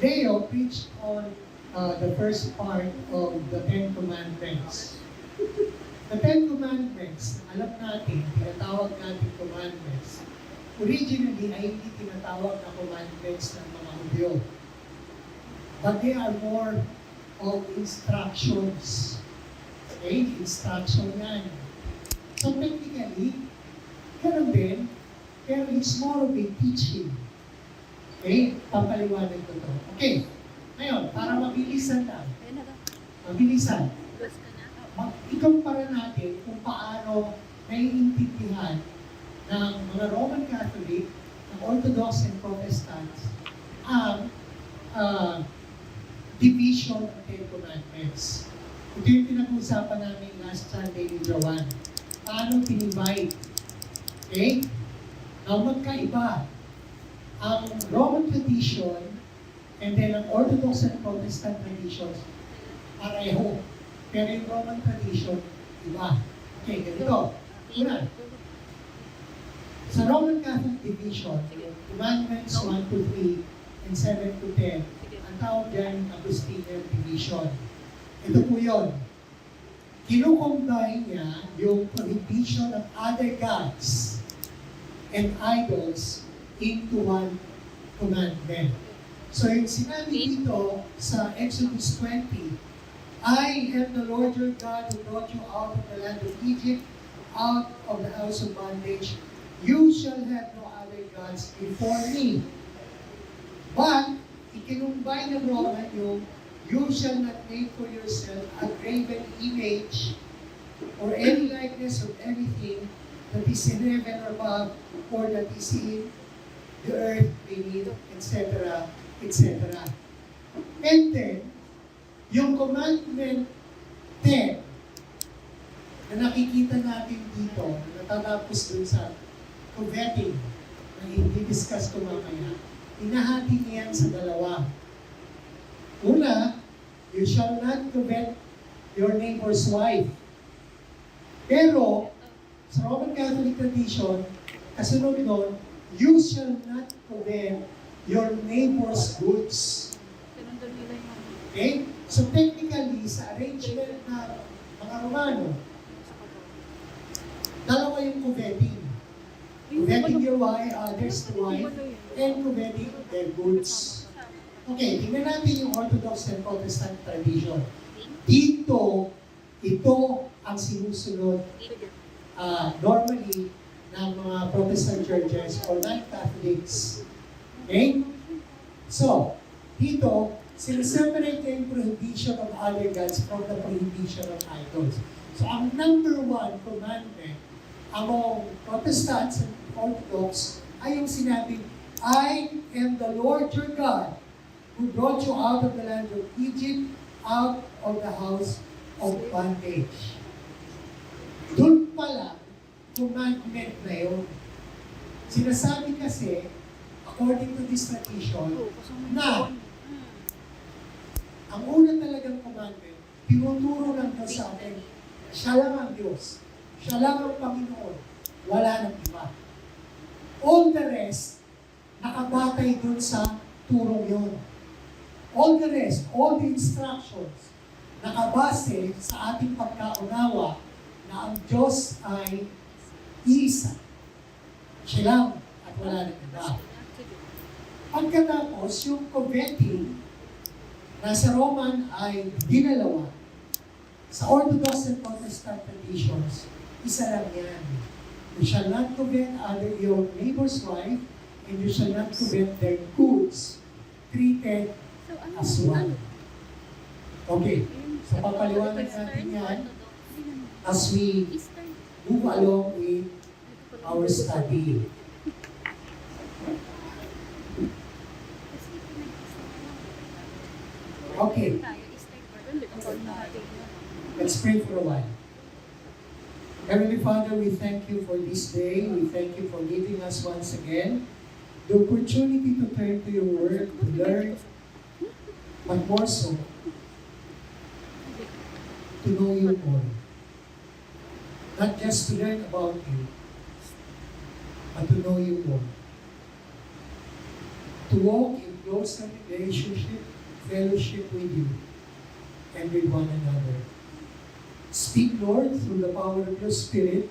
Leo preached on the first part of the Ten Commandments. The Ten Commandments, alam natin, tinatawag natin commandments. Originally ay hindi tinatawag na commandments ng mga Hudyo. But they are more of instructions. Okay? Instruction yan. So technically, ganun din, pero it's more of a teaching. Okay? Papaliwanag ko to. Okay. Ngayon, para mabilisan lang. Mabilisan. Ikumpara natin kung paano naiintindihan ng mga Roman Catholic, ng Orthodox and Protestants ang division of Ten Commandments. Ito yung pinag-uusapan namin last Sunday ni Joanne. Paano tinivide? Okay? Now, magkaiba ang Roman tradition and then ang Orthodox and Protestant traditions pareho. Pero yung Roman tradition, iba. Okay, ganito. Una, sa Roman Catholic division, Commandments 1 to 3 and 7 to 10, ang tawag dyan yung Augustinian division. Ito po yun. Kinukombine niya yung prohibition of other gods and idols into one commandment. So yung sinabi dito sa Exodus 20, I am the Lord your God who brought you out of the land of Egypt, out of the house of bondage. You shall have no other gods before me. But, ikinumbay ng Roman yung, you shall not make for yourself a graven image or any likeness of anything that is in heaven or above, or that is in the earth beneath, etc., etc. And then, yung commandment 10 na nakikita natin dito, na natatapos dun sa coveting, na i-discuss ko mamaya, inahati niyan sa dalawa. Una, you shall not covet your neighbor's wife. Pero, sa Roman Catholic tradition, kasunod doon, you shall not covet your neighbor's goods. Okay? So technically, sa arrangement na mga Romano, dalawa yung coveting. Coveting your wife, others' wife, and coveting their goods. Okay, tingnan natin yung Orthodox and Protestant tradition. Dito, ito ang sinusunod normally ng mga Protestant churches or non-Catholics. Okay? So, dito, siniseparate yung prohibition of other gods from the prohibition of idols. So, ang number one commandment among Protestants and Orthodox ay yung sinabi, I am the Lord your God who brought you out of the land of Egypt, out of the house of bondage. Doon pala, commandment na yun. Sinasabi kasi, according to this tradition, na ang una talagang commandment, tinuturo ng Diyos sa atin, siya lang ang Diyos. Siya lang ang Panginoon. Wala nang iba. All the rest, nakabatay dun sa turong yun. All the rest, all the instructions, nakabase sa ating pagkaunawa na ang Diyos ay isa. Siya lang at wala nang iba. Pagkatapos, yung coveting, nasa Roman ay dinalawa. Sa Orthodox and Protestant traditions, isa lang yan. You shall not covet other your neighbor's wife, and you shall not covet their goods, treated as one. Okay, so papaliwanag natin yan as we move along with our study. Okay. Let's pray for a while. Heavenly Father, we thank you for this day. We thank you for giving us once again the opportunity to turn to your word, to learn, but more so, to know you more. Not just to learn about you, but to know you more. To to walk in close relationship, fellowship with you, and with one another. Speak, Lord, through the power of your Spirit.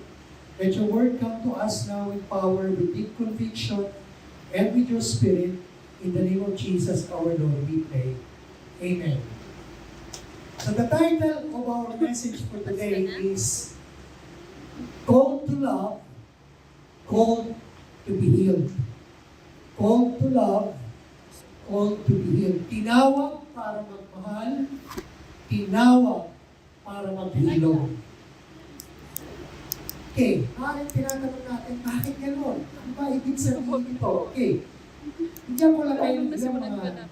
Let your word come to us now with power, with deep conviction, and with your Spirit. In the name of Jesus, our Lord, we pray. Amen. So the title of our message for today is Called to Love, Called to be Healed. Called to love, called to be healed. Tinawag para magmahal, tinawag para maghilom. Okay, maaaring tinatanong natin, bakit gano'n? Ano ba ibig sabihin ito? Okay, bigyan ko lang kayo ng ilang mga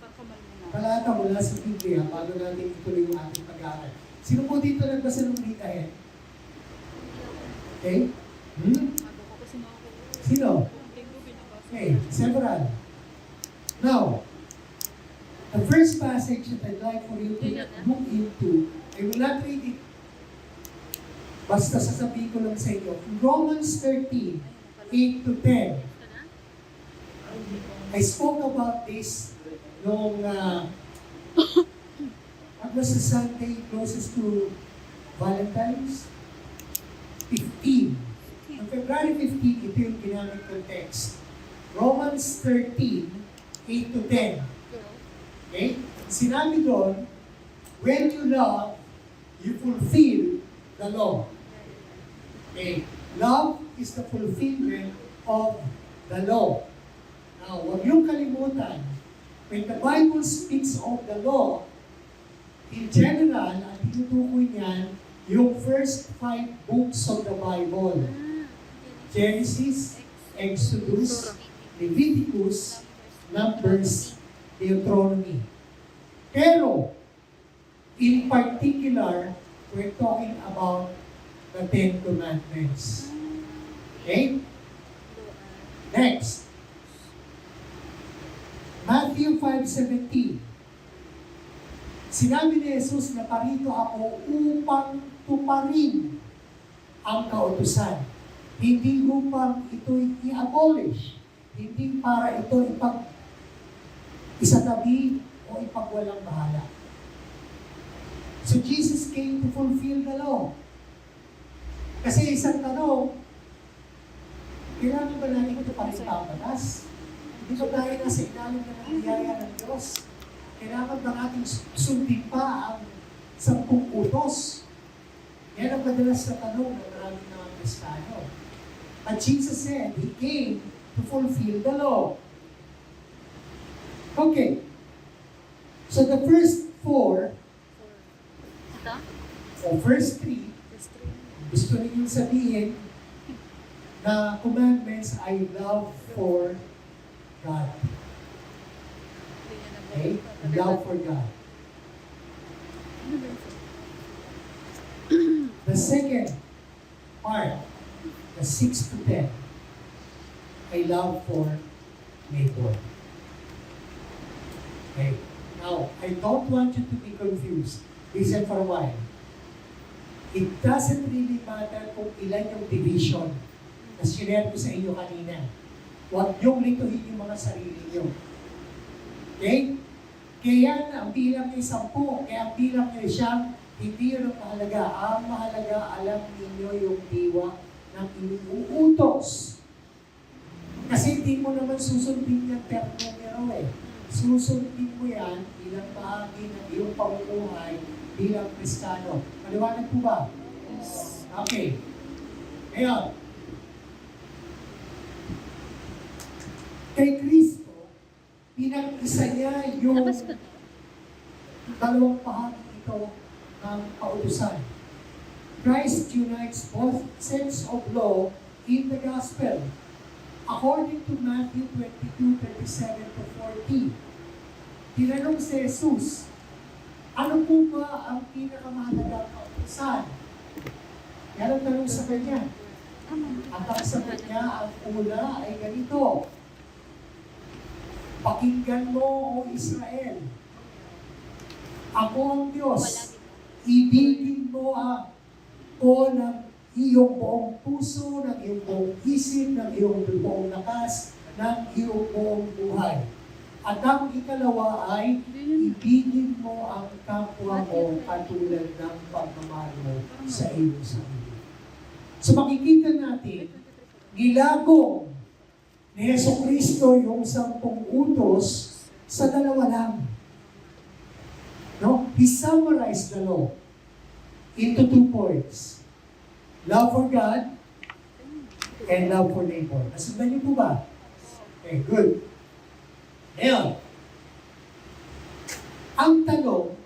talata mula sa Biblia bago natin ituloy yung ating pag-aaral. Sino po dito nagbasa ng Rita Hen? Okay? Sino? Okay, several. Now, the first passage that I'd like for you to look into, I will not read it. Basta sasabihin ko lang sa inyo. Romans 13, 8 to 10. I spoke about this nung what was the Sunday closest to Valentine's? 15. On February 15, ito yung ginamit kong text. Romans 13, 8 to 10. Okay? Sinabi doon, when you love, you fulfill the law. Okay? Love is the fulfillment of the law. Now, huwag niyong kalimutan, when the Bible speaks of the law, in general, ang tinutukoy niyan, yung first 5 books of the Bible. Genesis, Exodus, Leviticus, Numbers, Deuteronomy. Pero, in particular, we're talking about the 10 Commandments. Okay? Next. Matthew 5:17. Sinabi ni Jesus na parito ako upang tuparin ang kautusan. Hindi upang ito'y i-abolish. Hindi para ito isatabi o ipagwalang bahala. So Jesus came to fulfill the law. Kasi isang tanong, kailangan ba natin ito pa rin papatas? Hindi ba tayo nasa ilalim ng biyaya ng Diyos? Kailangan ba natin sundin pa ang 10 utos? Yan ang madalas na tanong ng maraming mga Kristiyano. But Jesus said, He came to fulfill the law. Okay. So the first 4, o first 3, gusto ninyong sabihin na commandments ay love for God. Okay? Love for God. The second part, the 6 to 10, ay love for neighbor. Okay? Now, I don't want you to be confused. Listen for a while. It doesn't really matter kung ilan yung division na sinare ko sa inyo kanina. Huwag niyong lituhin yung mga sarili niyo. Okay? Kaya ang bilang ay 10, kaya ang bilang ay 9, hindi yun ang mahalaga. Ang mahalaga, alam ninyo yung diwa ng inuutos. Kasi hindi mo naman susundin yan per numero eh. Susundin mo yan bilang bahagi ng iyong pamumuhay bilang Kristiyano. Maliwanag po ba? Yes. Okay. Ngayon, kay Kristo, pinag-isa niya yung dalawang bahagi ito ng kautusan. Christ unites both sets of law in the gospel. According to Matthew 22:37 to 40, tinanong si Jesus, ano po ba ang pinakamahalagang kautusan? Yan ang tanong sa kanya. At ang sagot niya, ang una ay ganito, pakinggan mo, O Israel. Ako ang Diyos. Ibigin mo ako ng iyong buong puso, ng iyong buong isip, ng iyong buong lakas, ng iyong buong buhay. At ang ikalawa ay, ibigin mo ang kapwa mo katulad ng pagmamahal mo sa iyong sarili. So makikita natin, gilagong ni Jesucristo yung 10 utos sa dalawa lang. No? He summarized the law into 2 points. Love for God and love for neighbor. Nasundan niyo po ba? Okay, good. Ngayon, ang tanong,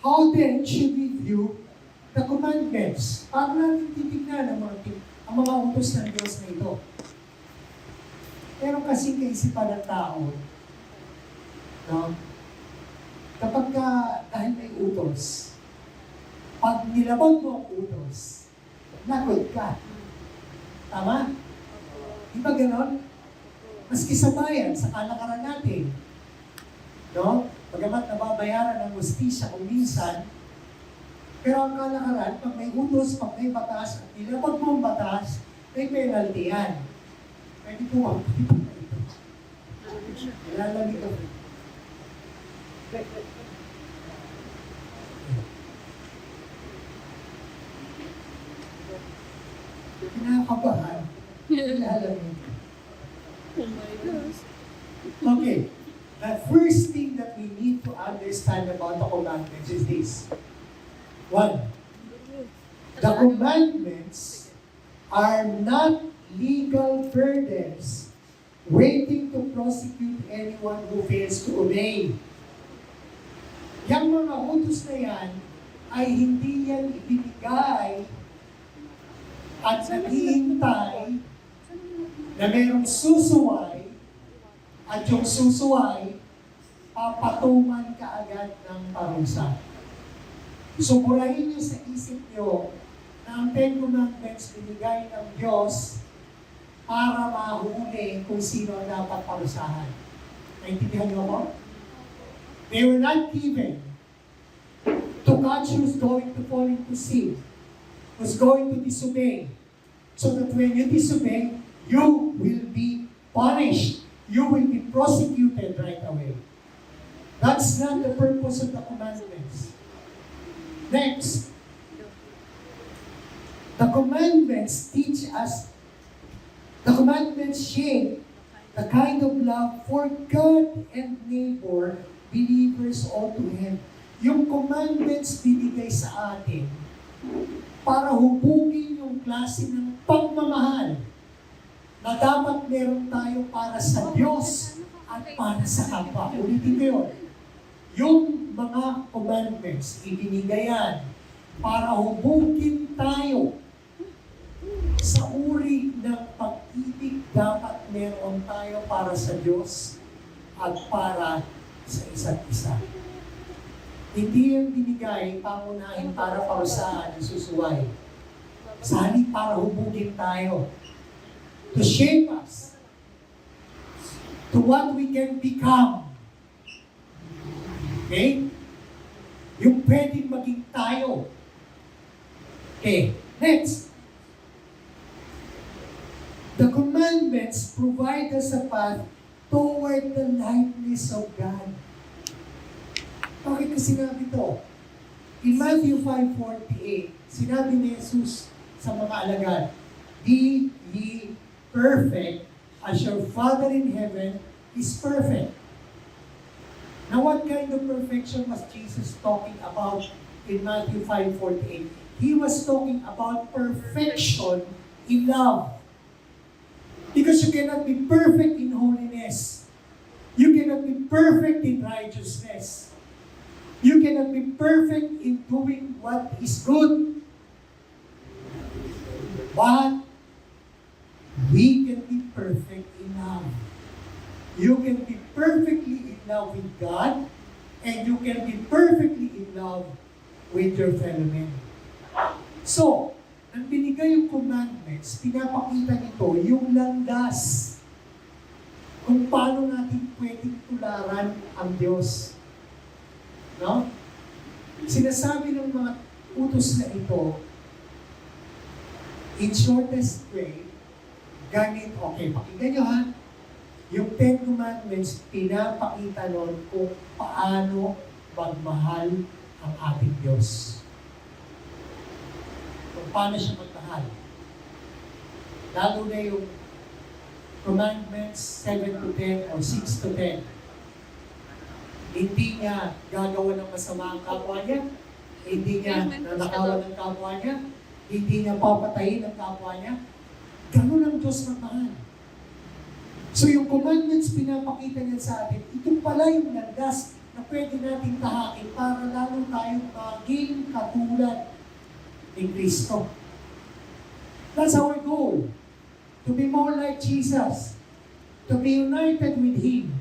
how then should we view the commandments? Paano natin titignan ang mga utos ng Diyos na ito? Pero kasi kaisipan ng tao, no? Kapag dahil may utos, pag nilabag mo ang utos, lagot ka. Tama? Di ba ganon? Maski sa bayan, sa kalakaran natin, no? Bagamat nababayaran ng hustisya kung minsan, pero ang kalakaran, pag may utos, pag may batas, at nilabag mo ang batas, may penalty yan. Pwede po makikita na ito. Ilalamig ako. Kinakabahan. Ilalamig. Oh my gosh. Okay. The first thing that we need to understand about the commandments is this. 1. The commandments are not legal burdens waiting to prosecute anyone who fails to obey. Yang mga utos na yan ay hindi yan ibinigay at naghihintay na mayroong susuway at yung susuway papatungan ka agad ng parusa. So, burahin niyo sa isip niyo na ang 10 Commandments binigay ng Diyos para mahuli kung sino ang dapat parusahan. Naintindihan niyo ako? They were not given to catch who's going to fall into sin, who's going to disobey. So that when you disobey, you will be punished. You will be prosecuted right away. That's not the purpose of the commandments. Next, the commandments teach us, the commandments shape the kind of love for God and neighbor believers ought to have. Yung commandments binigay sa atin para hubugin yung klase ng pagmamahal na dapat meron tayo para sa Diyos at para sa kapwa. Ulitin ko yun. Yung mga commandments, ibinigay yan para hubugin tayo sa uri ng pag-ibig dapat meron tayo para sa Diyos at para sa isa't isa. Hindi yung binigay pangunahin para parusahan ang susuway. Sali para hubugin tayo. To shape us to what we can become. Okay? Yung pwedeng maging tayo. Okay, next. The commandments provide us a path toward the likeness of God. Bakit ko sinabi ito? In Matthew 5:48, sinabi ni Jesus sa mga alagad, "Be ye perfect as your Father in heaven is perfect." Now, what kind of perfection was Jesus talking about in Matthew 5:48? He was talking about perfection in love. Because you cannot be perfect in holiness. You cannot be perfect in righteousness. You cannot be perfect in doing what is good. But we can be perfect in love. You can be perfectly in love with God, and you can be perfectly in love with your fellow men. So, nang binigay yung commandments, pinapakita nito yung landas kung paano natin pwedeng tularan ang Diyos. No? Sinasabi ng mga utos na ito, in shortest way, ganit, okay, pakinggan nyo ha, Yung Ten Commandments, pinapakita nun kung paano magmahal ang ating Diyos. Kung paano siya magmahal. Lalo na yung Commandments 7 to 10 or 6 to 10. Hindi niya gagawa ng masama ang kapwa niya. Hindi niya nanakawan ng kapwa niya. Hindi niya papatayin ang kapwa niya. Ganun ang Diyos magmahal. So yung commandments pinapakita niya sa atin, ito pala yung landas na pwede natin tahakin para lalo tayong maging katulad ni Kristo. That's our goal. To be more like Jesus. To be united with Him.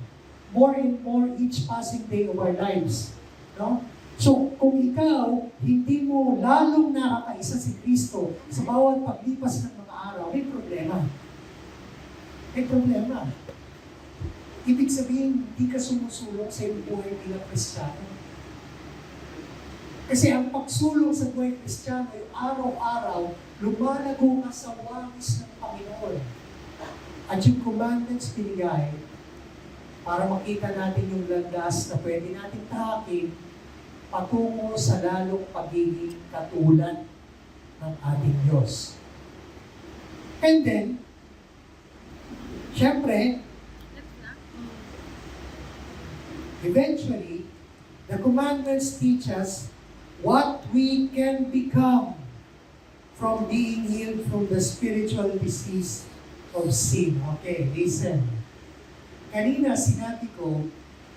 More and more each passing day of our lives. No? So, kung ikaw, hindi mo lalong nakakaisa si Kristo sa bawat paglipas ng mga araw, may problema. May problema. Ibig sabihin, hindi ka sumusulong sa iyong buhay bilang Kristiyano. Kasi ang pagsulong sa buhay Kristiyano ay araw-araw, lumalago ka sa wangis ng Panginoon. At yung commandments binigay, para makita natin yung landas na pwede natin tahakin patungo sa lalong pagiging katulad ng ating Diyos. And then, syempre, eventually, the commandments teach us what we can become from being healed from the spiritual disease of sin. Okay, listen. Kanina sinabi ko,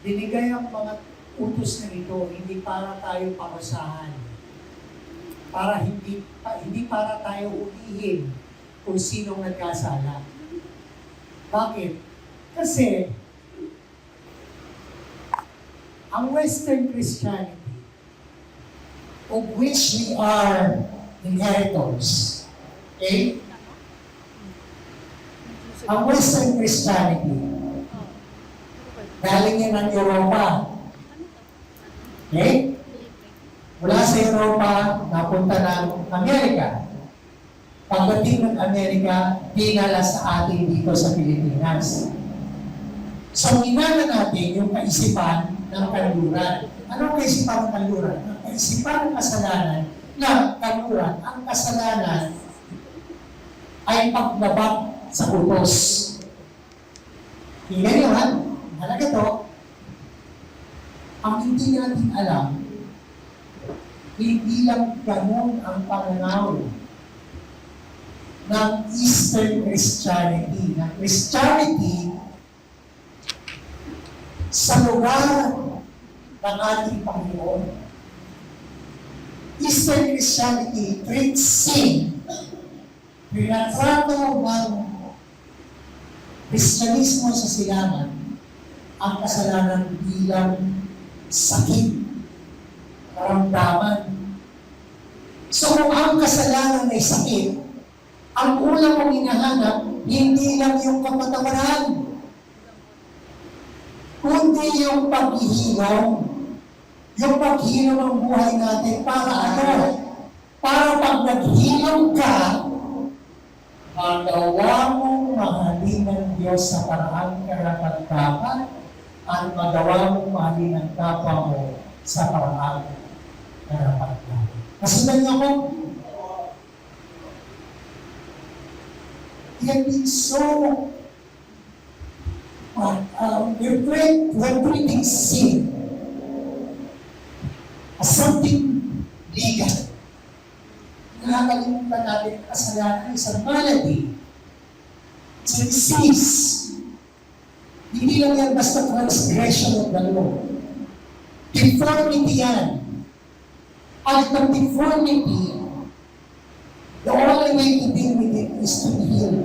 binigay ang mga utos na ito hindi para tayo parusahan. Hindi para tayo ulihin kung sinong nagkasala. Bakit? Kasi ang Western Christianity, of which we are inheritors, okay? Ang Western Christianity, galing yan ng Europa. Okay? Mula sa Europa, napunta ng Amerika. Pagdating ng Amerika, dinala sa atin dito sa Pilipinas. So, inana natin yung kaisipan ng kanluran. Anong kaisipan ng kanluran? Ang kaisipan ng kasalanan na kanluran, ang kasalanan ay paglabag sa utos. Tingnan nyo ha, halaga to, ang hindi natin alam, hindi lang ganun ang pananaw ng Eastern Christianity. Ng Christianity sa lugar ng ating Panginoon. Eastern Christianity treats sin. Pinatrato ng Kristyanismo sa silangan ang kasalanan bilang sakit, karamdaman. So kung ang kasalanan ay sakit, ang unang mong hinahanap, hindi lang yung kapatawaran, kundi yung paghihilom. Yung paghilom ng buhay natin para ano? Para pag naghilom ka, magawa mong mahalin ng Diyos sa paraang karapat-dapat at magawa mong mahalin ng kapwa mo sa paraang karapat-dapat. Kasundan niyo ako? Yan din so we're treating sin as something legal. Nakakalimutan natin ang kasalanan isang malady. It's a disease. Hindi lang yan basta transgression of the law. Deformity yan. At the deformity, the only way to deal with it is to heal.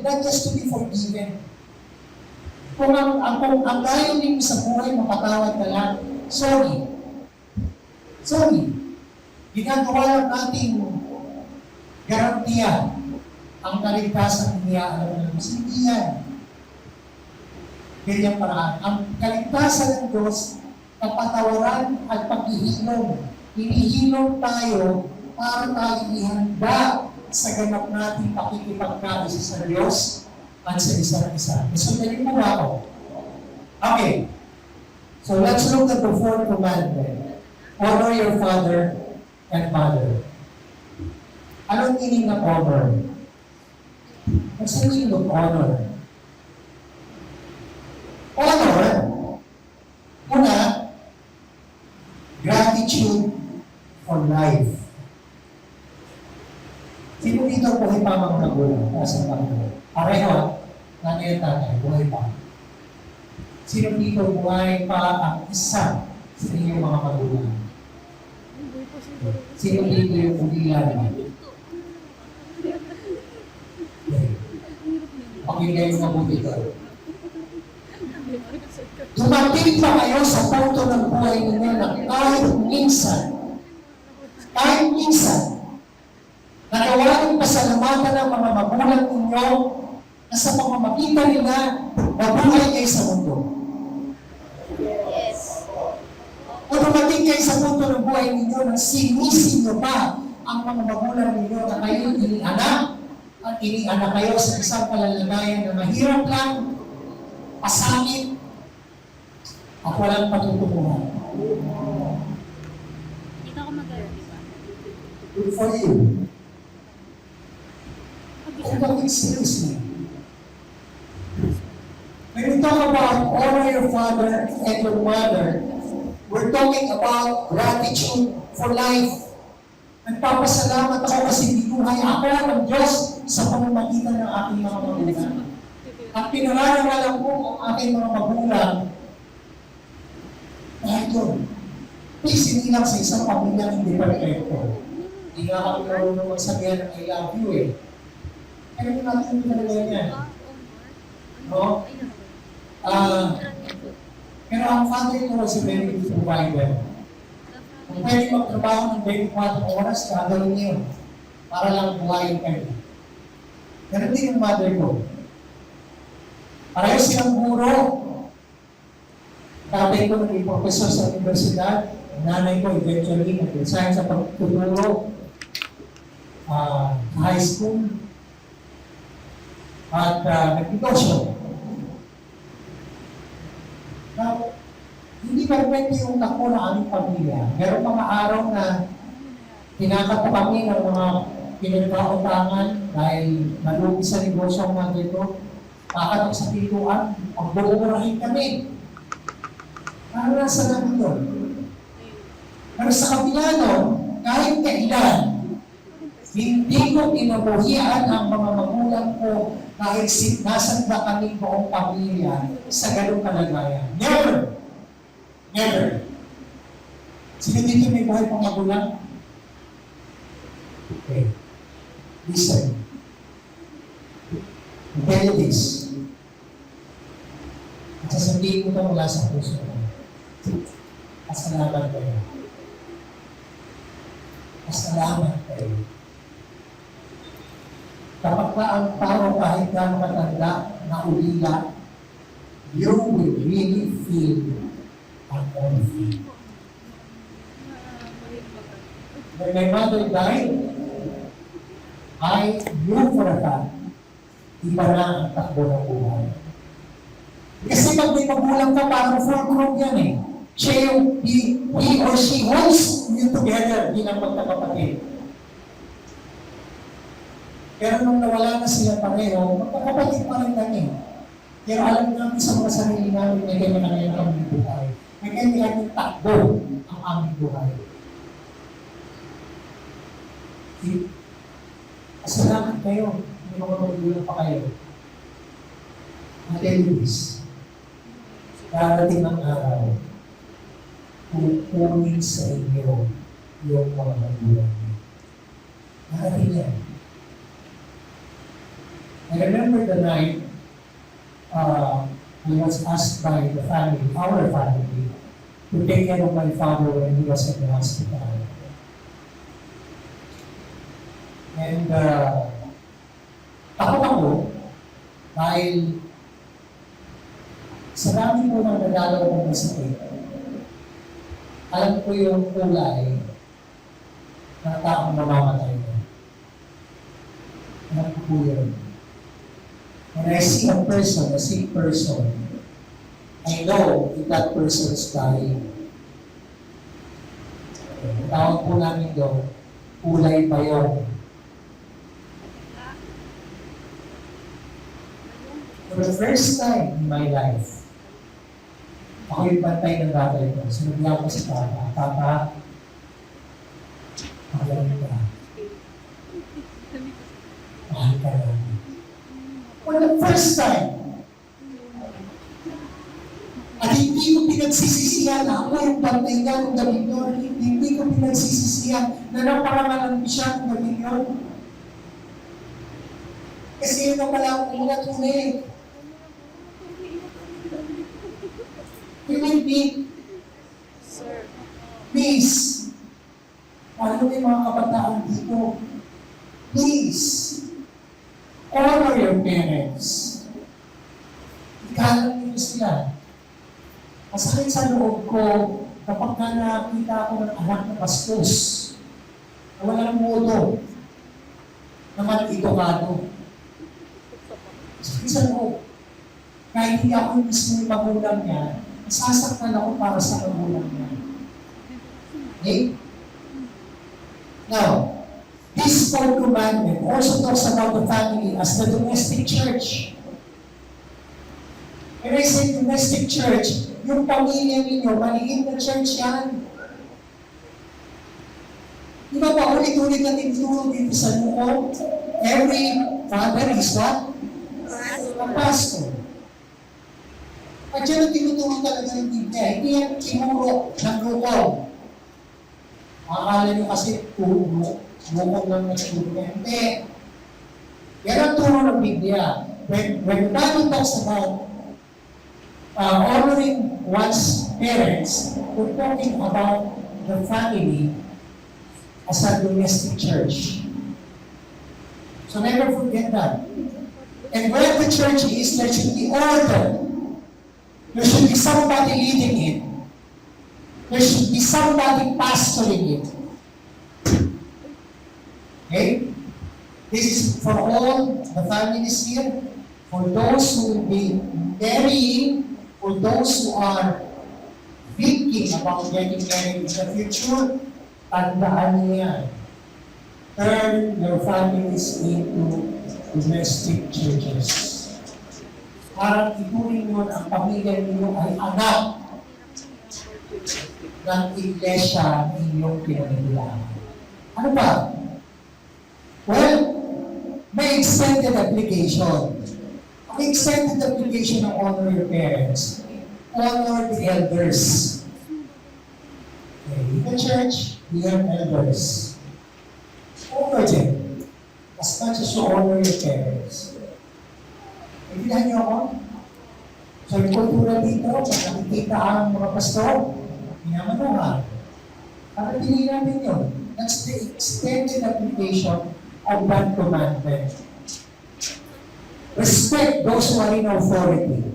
Not just to be forgiven. Kung ang layunin mo sa buhay, mapatawad ka lang, sorry. Ginagawa lang natin garantiya ang kaligtasan niya alam ng hindi yan. Ganyan paraan. Ang kaligtasan ng Diyos, kapatawaran at paghihilom. Hinihilom tayo para tayo ihanda sa ganap natin pakikipagkaisa sa Diyos at sa isa't isa. Nasundan niyo po ba ako? Okay. So let's look at the fourth commandment. Honor your father and mother. Anong meaning ng honor? What's the meaning of honor? Honor, una, gratitude for life. Sino dito buhay pa mga magulang? Nasa Panginoon. Pareho, nanay at tatay, buhay pa. Sino dito buhay pa ang isa sa inyong mga magulang? Sino dito yung ulilan? Pakinggan yung mabuti ko. Dumating pa kayo sa punto ng buhay ninyo na kahit minsan, nagawain pasalamatan ng mga magulang ninyo na sa pamamagitan nila, mabuhay kayo sa mundo. O dumating kayo sa punto ng buhay ninyo na sinisin nyo pa ang mga magulang ninyo na kayo inianak at inianak kayo sa isang kalalagayan na mahirap lang, pasangit, at walang patutunguhan. Hindi ka ako mag-alala, di ba? Good for you. Kung bakit seriously. When we talk about honor your father and your mother, we're talking about gratitude for life. Nagpapasalamat ako kasi binuhay ako ng Diyos sa pamamagitan ng aking mga magulang. At pinararalan ko ang aking mga magulang kahit yun. Please, hindi lang sa isang pamilya hindi perfecto. Hindi nga kami marunong magsabihan ng I love you eh. Kaya mo natin yung talaga yan. No? Pero ang father ko was a very good provider. Kung pwede magtrabaho ng 24 oras, gagawin niyo yun. Para lang buhayin kayo. Ganun din yung mother ko. Pareho silang guro. Tatay ko naging professor sa universidad. Nanay ko eventually nag-resign sa pagtuturo. High school. At nag-negosyo. Now, hindi perfect yung takbo ng aming pamilya. Meron mga araw na tinatapo kami ng mga pinagkautangan dahil nalugi sa negosyo ang mga dito. Kakatok sa pintuan, pagbuurahin kami. Ano nasa namin yun? Pero sa kabila nun, kahit kailan, hindi ko pinabuhian ang mga magulang ko kahit nasanda kami buong pamilya sa ganong kalagayan. Never! Never. Sino dito may buhay pang magulang? Okay. Listen. I'll tell you this. At sasabihin ko ito mula sa puso ko. Pasalamat kayo. Pasalamat kayo. Kapag ka ang tao kahit na makatanda na ulila, you will really feel ang honor. When my mother died, I knew for a fact, iba na ang takbo ng buhay. Kasi pag may magulang ka, parang full grown yan eh. Siya yung, he or she holds you together bilang magkakapatid. Pero nung nawala na sila pareho, magkakapatid pa rin kami. Pero alam namin sa mga sarili namin, may ganyan na ngayon ang aming buhay. May ganyan yung takbo ang aming buhay. Pasalamat kayo, may mga magulang pa kayo. I'll tell you this. Darating ang araw, kukunin sa inyo yung mga magulang niyo. Darating yan. I remember the night I was asked by the family, our family, to take care of my father when he was in the hospital. And takot ako dahil sa dami ko nang nadalaw kong masakit, alam ko yung kulay na taong mamamatay na. Alam ko po yun. When I see a person, a sick person, I know if that person is dying. Ang tawag po namin doon, kulay pa yun. For the first time in my life, ako yung bantay ng tatay ko. Sinugyan ko si Papa. Papa, mahal ka. Mahal ka namin. For the first time, at hindi ko pinagsisisihan na ako yung bantay niya ng gabi yun. Hindi ko pinagsisisihan na napakangalan siya ng gabi yun. Kasi yun ang pala akong tunay. You will be, Sir. please, paano yung mga kabataan dito? Please, honor your parents. Ikalang nyo sila. Masakit sa loob ko kapag ka nakita ko ng anak na bastos, na walang modo, na mal-edukado. Masakit sa loob. Kahit hindi ako mismo yung magulang niya, nasasaktan ako para sa magulang niya. Okay? Now, this fourth commandment also talks about the family as the domestic church. When I say domestic church, yung pamilya ninyo, maliit na church yan. Di ba ba ulit-ulit na tinuturo dito sa loob? Every father is what? A pastor. At yan ang tinuturo talaga ng Biblia. Hindi yan tinuro ng loob. Akala nyo kasi loob lang na tinuturo. Hindi. Yan ang turo ng Biblia. When the Bible talks about honoring one's parents, we're talking about the family as a domestic church. So never forget that. And where the church is, there should be order. There should be somebody leading it. There should be somebody pastoring it. Okay? This is for all the families here, for those who will be marrying, for those who are thinking about getting married in the future, tandaan niyo yan. Turn your families into domestic churches. Parang ituring mo ang pamilya ninyo ay anak ng iglesia ninyong pinagbibilangan. Ano ba? Well, may extended application. Ang extended application ng honor your parents. Honor the elders. Okay, in the church, we have elders. Honor them. As much as you honor your parents. Naintindihan niyo ako? So, yung kultura dito, pag nakikita ang mga pastor, minamanuhan. Para piliin natin yun. That's the extended application of that commandment. Respect those who are in authority,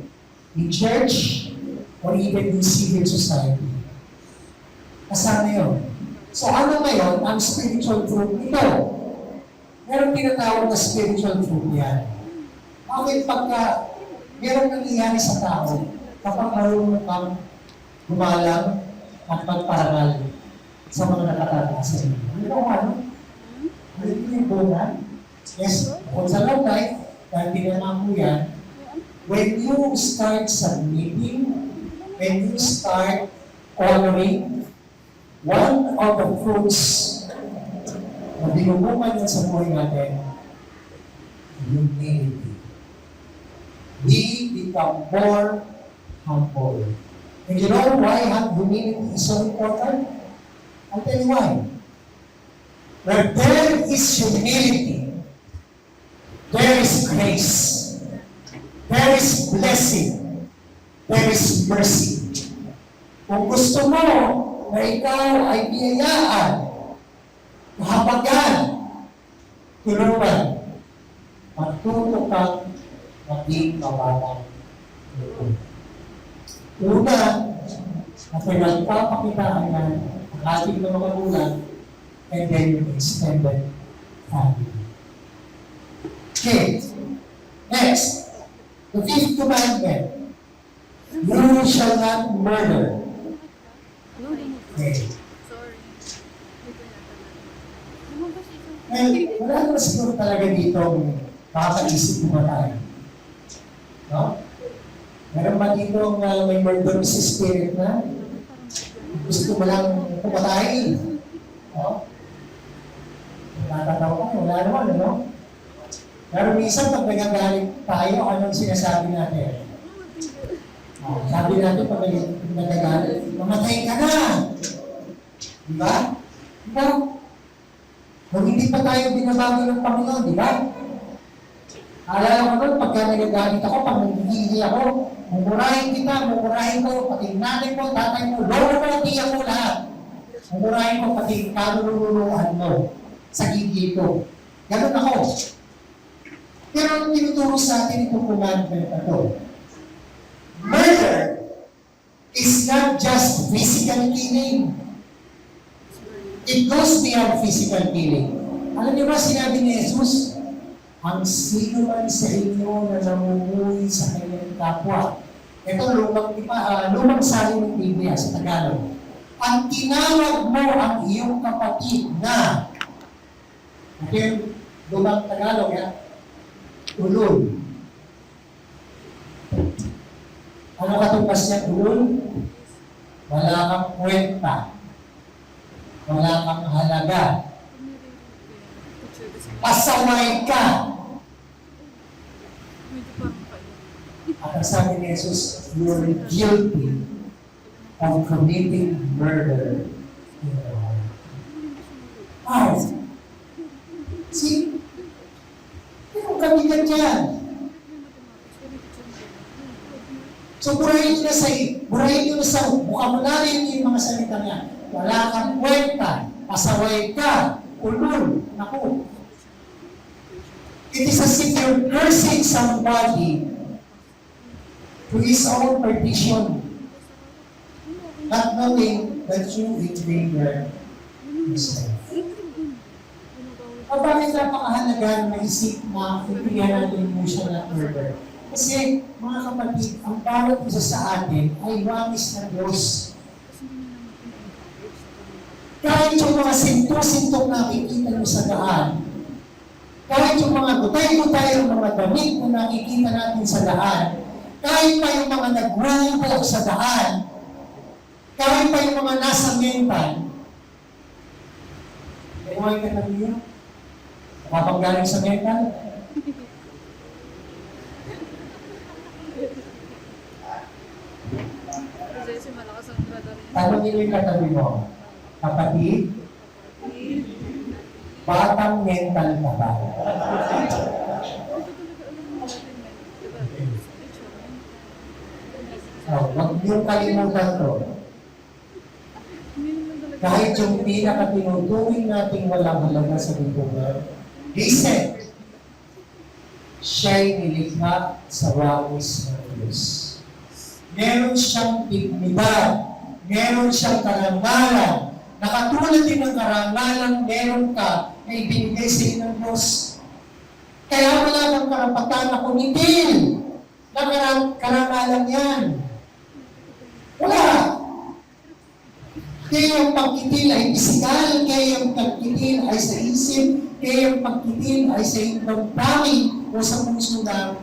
in church, or even in civil society. Kasama yun. So ano ngayon ang spiritual fruit nito? Meron tinatawag na spiritual fruit yan. Bakit pagka meron nangyayari sa tao, kapag marunong kang gumalang at magparangal sa mga nakatanda sa inyo. Ano ba ano? Ano yung bunga? Yes, kung sa long life, dahil tinanong ko yan, when you start submitting, when you start honoring, one of the fruits na binubungan yan sa buhay natin, humility. We become more humble. And you know why humility is so important? I'll tell you why. Where there is humility, there is grace, there is blessing, there is mercy. Kung gusto mo na ikaw ay biyayaan, kahabagan, tulungan, matuto kang maging mawalang loob. Una, na pinagpapakitaan yan ang ating mga magulang, and then yung extended family. Okay, next. The fifth commandment, you shall not murder. Okay. Sorry. Well, wala naman siguro talaga dito makakaisip mo ba tayo? No? Meron ba dito may murderous spirit na? Gusto mo lang pumatayin? No? Natatawa ko, wala naman, ano? Pero minsan pag nagagalit tayo, anong sinasabi natin? Sabi natin pag nagagalit, mamatay ka na! Di ba? Di ba? Kung hindi pa tayo binabago ng Panginoon, di ba? Alala ko nun, pagka nagagalit ako, pag nagigili ako, mumurahin kita, mumurahin ko, pati nanay mo, tatay mo, lolo mo, tiyak mo lahat. Mumurahin ko, pati kalululuhan mo sa gigil ko. Ganun ako. Pero ang tinuturo sa atin itong commandment na to, murder is not just physical killing. It goes beyond physical killing. Alam niyo ba, sinabi ni Jesus, ang sino man sa inyo na namumuhay sa kanyang kapwa. Ito, lumang salin ng Biblia sa Tagalog. Ang tinawag mo ang iyong kapatid na, ito yung lumang Tagalog, ulol. Ano katumbas niya, ulol? Wala kang kwenta. Wala kang halaga. Pasaway ka. At ang sabi ni Jesus, you're guilty of committing murder in your heart. Wow! See? Anong kabigat yan? So, burahin nyo na sa vocabulary yung mga salita niya. Wala kang kwenta, pasaway ka, ulul, naku. It is as if you're cursing somebody to his own perdition, not knowing that you endanger yourself. Bakit napakahalaga na isip na ipiganan natin mo siya na murder? Kasi, mga kapatid, ang bawat isa sa atin ay wamis ng Diyos. Kahit yung mga sinto-sintong nakikita mo sa daan, kahit yung mga gutay-gutay yung mga damit na nakikita natin sa daan, kahit pa yung mga nagwubo sa daan, kahit pa yung mga nasa mental, ewan ka na niyo? Kapag sa mental? Kasi malakas ang brother. Tanongin mo yung katabi mo, kapatid, batang mental ka ba? Huwag niyong kalimutan to. Kahit yung pinakatinutuwing nating walang halaga sa lipunan, listen, siya'y nilikha sa wangis ng Diyos. Meron siyang dignidad, meron siyang karangalan, na katulad din ng karangalan meron ka na ibinigay sa inyo ng Diyos. Kaya wala kang karapatan na kumitil na karangalan yan. Wala. Kaya yung pagkitil ay pisikal, kaya yung pagkitil ay sa isip, kaya yung pagkitil ay sa inyong daming o sa puso na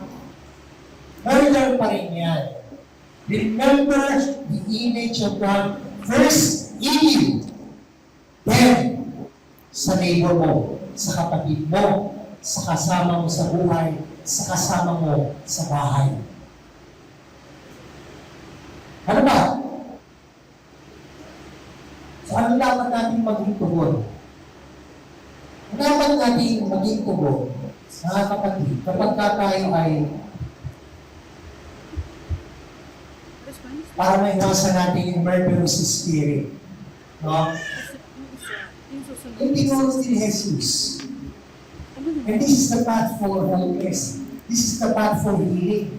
murder pa rin yan. Remember the image of God. First, evil. Then, sa neighbor mo, sa kapatid mo, sa kasama mo sa buhay, sa kasama mo sa bahay. Ano ba? So, ano dapat natin maging tugon? Ano dapat natin maging tugon, mga kapatid, kapag tayo ay para maiwasan natin yung murderous spirit. No? Yung tinuro ni Jesus. And this is the path for wholeness. This is the path for healing.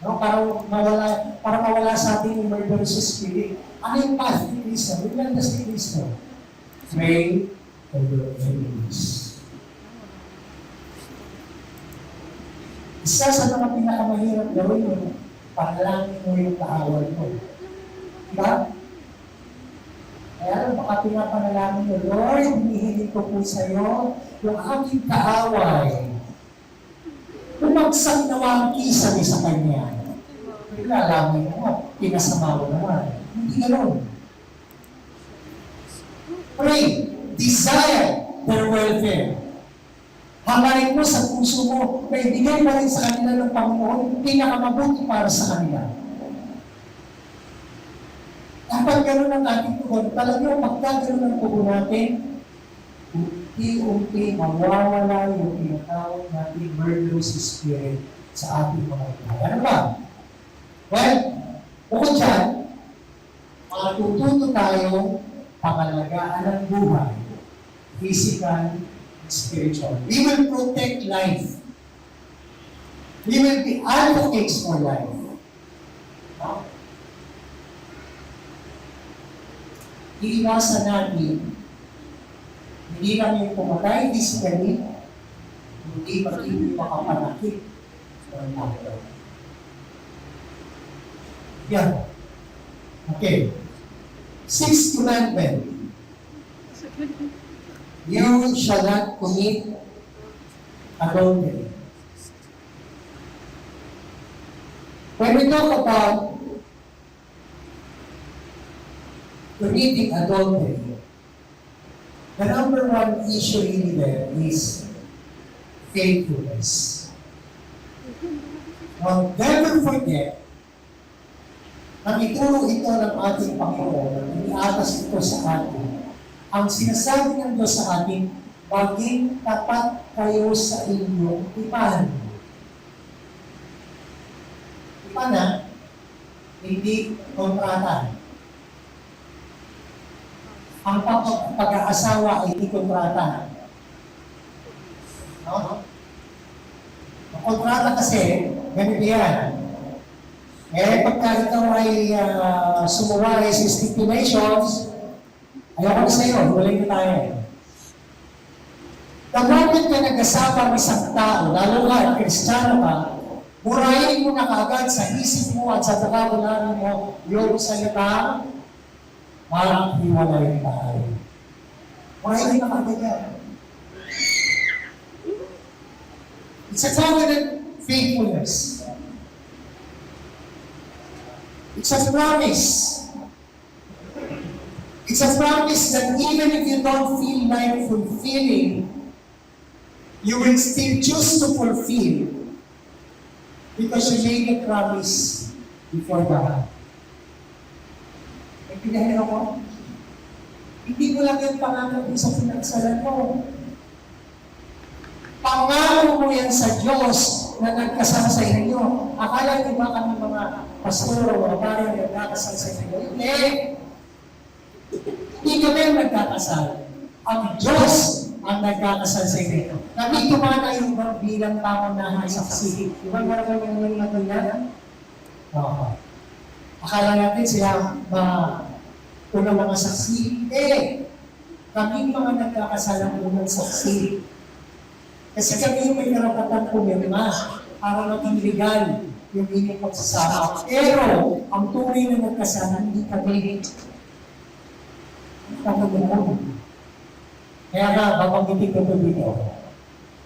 No? Para mawala sa atin yung murderous spirit. Ano yung path ni Cristo? Regardless ni Cristo. Pray for your enemies. Isa sa mga pinakamahirap gawin mo, panalangin mo yung kaaway mo. Diba? Kaya baka pinapanalangin mo, Lord, hinihiling ko po sa iyo yung aking kaaway. Bumagsak nawa ang kisame sa kanya. Ilalamin mo, pinasama mo naman. Hindi ganoon. Pray, desire their welfare. Hangarin mo sa puso mo na ibigay pa rin sa kanila ng Panginoon pinakamabuti para sa kanila. Dapat gano'n ang ating tugon. Talagang pagka gano'n ang tugon natin, unti-unti mawawala yung tinatawag natin murderous spirit sa ating mga buhay. Ano ba? Well, bukod dyan, matututo tayo pangalagaan ng buhay, physical, spiritual. We will protect life. We will be advocates for life. No? Iiwasan natin, hindi lang yung pumatay physically, hindi magiging makapanakit ng tao. Yan. Okay. Sixth commandment. You shall not commit adultery. When we talk about committing adultery, the number one issue in there is faithfulness. Now, never forget, ang ituro ito ng ating Panginoon, ang iniatas ito sa atin, ang sinasabi ng Diyos sa atin, maging tapat kayo sa inyong ipan. Ipan na, hindi kontrata. Ang pag-aasawa ay hindi kontrata. No? Ang kontrata kasi, ganito yan. Pagka ikaw ay sumuwari sa stipulations, ayoko na sa'yo, huling na tayo. The moment ka nag-asawa ng isang tao, lalo ka, Kristiyano ka, murahin mo na kaagad sa isip mo at sa vocabulary mo yung salita, parang hiwalay tayo. Murahin na kaagad yan. It's a covenant faithfulness. It's a promise. It's a promise that even if you don't feel like fulfilling, you will still choose to fulfill because you made a promise before God. Naintindihan ako? Hindi mo lang yung pangalan sa pinagsalan mo. Pangako mo yan sa Diyos na nagkasal sa inyo. Akala niyo ba kami mga pastor o mga pare na nagkakasal sa inyo? Hindi. Hindi kami ang nagkakasal. Ang Diyos ang nagkakasal sa inyo. Kami tumatayo bilang pangunahan sa saksi. Di ba marami yung natin yan? Oo. Akala natin sila unang mga saksi. Hindi. Kami mga nagkakasal ang unang saksi. Kasi kami yung may karapatan pumirma para maging legal yung inyong pagsasama. Pero, ang tunay na nagkasama, hindi kami pagkagunan. Kaya nga, babanggitin ko ito dito.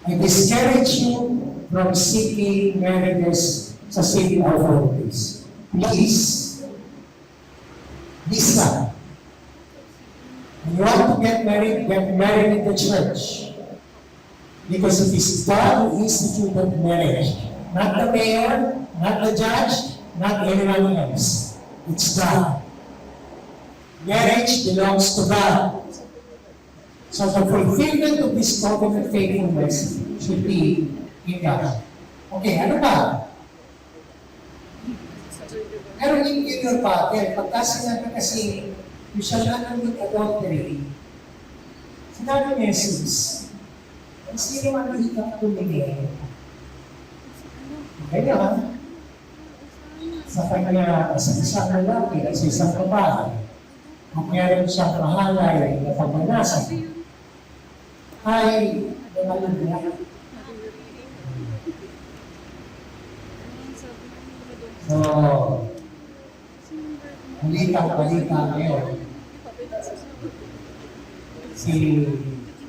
I discourage you from seeking marriages sa city authorities. Please, this time, when you want to get married in the church. Because it is God who instituted marriage. Not the mayor, not the judge, not anyone else. It's God. Marriage belongs to God. So the fulfillment of this covenant faithfulness should be in God. Okay, ano ba? Pero in your pattern, pagka sinabi kasi, you shall not commit adultery, sinabi ni Jesus, sino man hikap tumingin? Kaya sa kanya, sa isang lalaki at sa isang babae, kung meron siyang mahalay na pagmanasan, ay nangalagyan. So, balita ngayon, si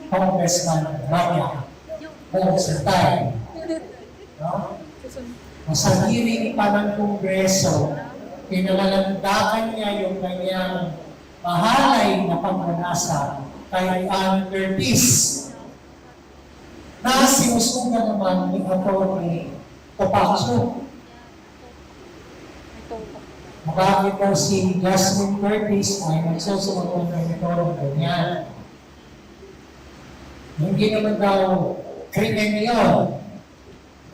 Congressman Raya Bonsatay, no? Sa hearing pa ng Kongreso, pinalalandakan niya yung kanyang mahalay na pagmanasa kay Ann Curtis na sinusugan naman ni Atty. Topacio. Bakit daw si Jasmine Curtis ay nagsusunod ng monitorong ganyan? Hindi naman daw krimen yun.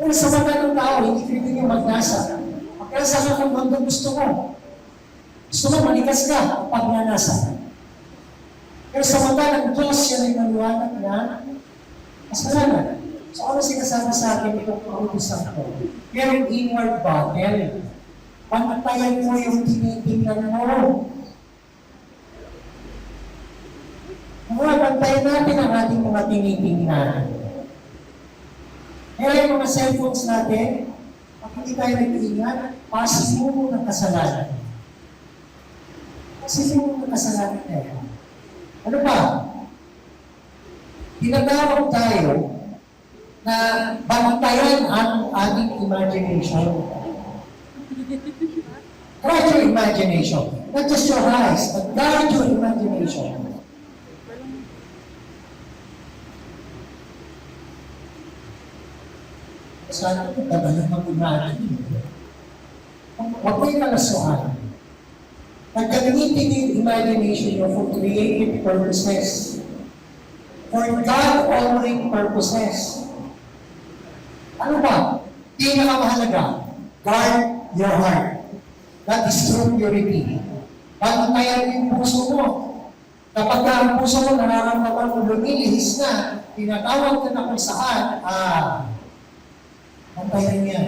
Pero sa mata ng tao, hindi krimen yung magnasa. Magkasa ka kung hanggang gusto mo. Gusto mo, manikas ka pag nanasa. Pero sa mata ng Diyos, yan ay maliwanag na kasalanan. So ano sinasabi sa akin itong pautusan ko? Pero inward battle. Panatayan mo yung tinitingnan mo. Mga bantayan natin ang ating mga tinitingnan. Kaya yung mga cellphones natin, pag hindi tayo nag-iingat, pasimuno ng kasalanan. Pasimuno ng kasalanan tayo. Ano ba? Tinatawag tayo na bantayan ang ating imagination. Guard your imagination. Not just your eyes, but guard your imagination. Sana ito talagang mag-imagine. Huwag mo yung kalasuhan. Nagkagamitin yung imagination nyo for creative purposes. For God-honoring purposes. Ano ba? Pinakamahalaga. Guard your heart. That is true purity. Pagkatayan yung puso mo. Kapag ang puso mo nararamdaman mo lumilihis na, tinatawag ka na kung saan, pantayan niya.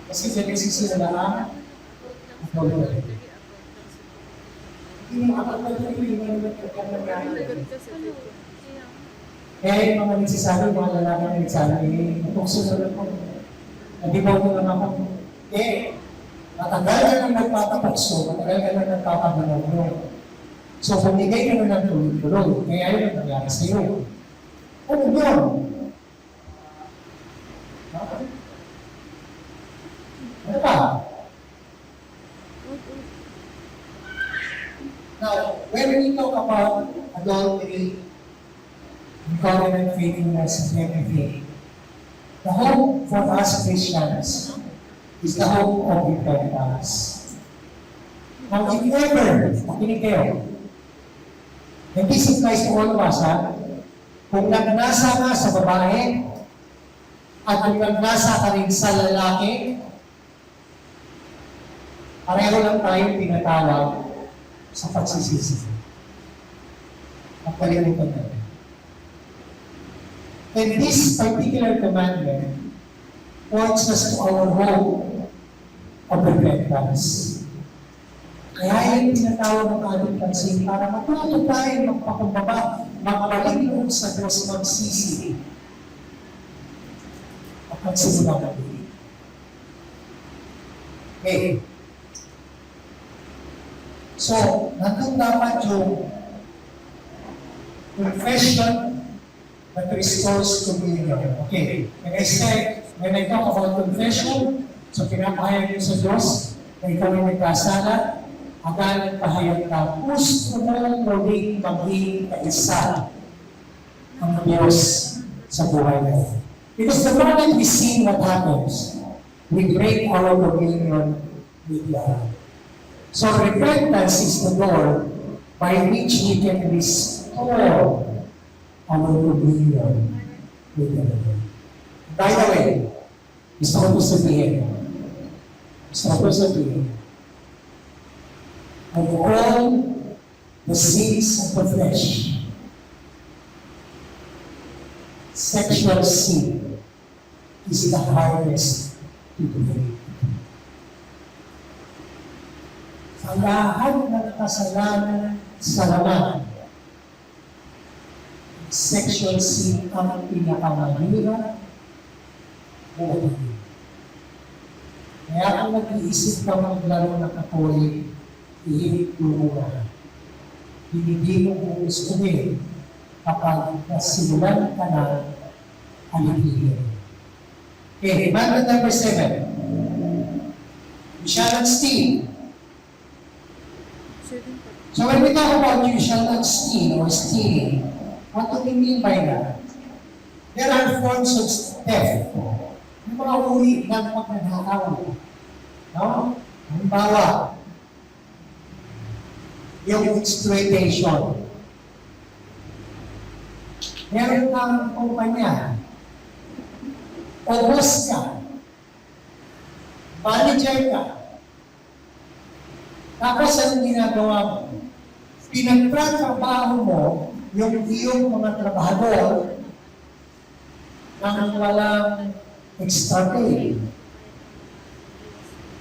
Kasi nagsisila na hindi mo kapag yung kaya yung mga nagsasabi, mga lalaki na nagsasabi, susunod ko. Hindi ba ito naman ako? Matagal ka nang nagpapapakso, matagal ka nang nagpapamanong. So, pumigay ka na ng tuloy-tuloy. Kaya yun ang nangyari sa iyo. Ano yun? Ano ba? Now, when we talk about adultery, covenant faithfulness, and everything, the hope for us Christians is the hope of repentance. Now, if ever, makinig kayo, and this applies to all of us, kung nagnasa nga sa babae, at kung nagnasa ka rin sa lalaki, pareho lang tayong tinatawag sa pagsisisi. At kalimutan natin. And this particular commandment points us to our hope of repentance. Kaya yung tinatawag ng ating pansin para matuto tayo magpakumbaba, magpaligod sa Diyos magsisi. At magsimula na din. Okay. So, nandun dapat yung confession that restores communion. Okay. Like I said, when I talk about confession, so pinapahayag nyo sa Diyos na ikaw ay nagkasala, agalan pahayag na gusto mong muling maging kaisa ang Diyos sa buhay mo. Because the moment we see what happens, we break our communion with God. So repentance is the door by which we can restore our communion with God. By the way, gusto ko sabihin, of all the sins of the flesh, sexual sin is the hardest to break. Sa lahat ng kasalanan sa laman, sexual sin ang pinakamahirap buhay. Kaya kung nag-iisip ka maglaro ng Katolik, ihilig mo na. Hindi mo gustuhin kapag nasimulan ka na alipihin. Okay, Commandment number 7. You shall not steal. So when we talk about you shall not steal or stealing, what do we mean by that? There are forms of theft. Yung mga uri ng pagnanakaw. No? Halimbawa, yung exploitation. Meron kang kumpanya, o boss ka, manager ka, tapos anong ginagawa mo? Pinagtratrabaho mo yung iyong mga trabahador nang walang extra pay.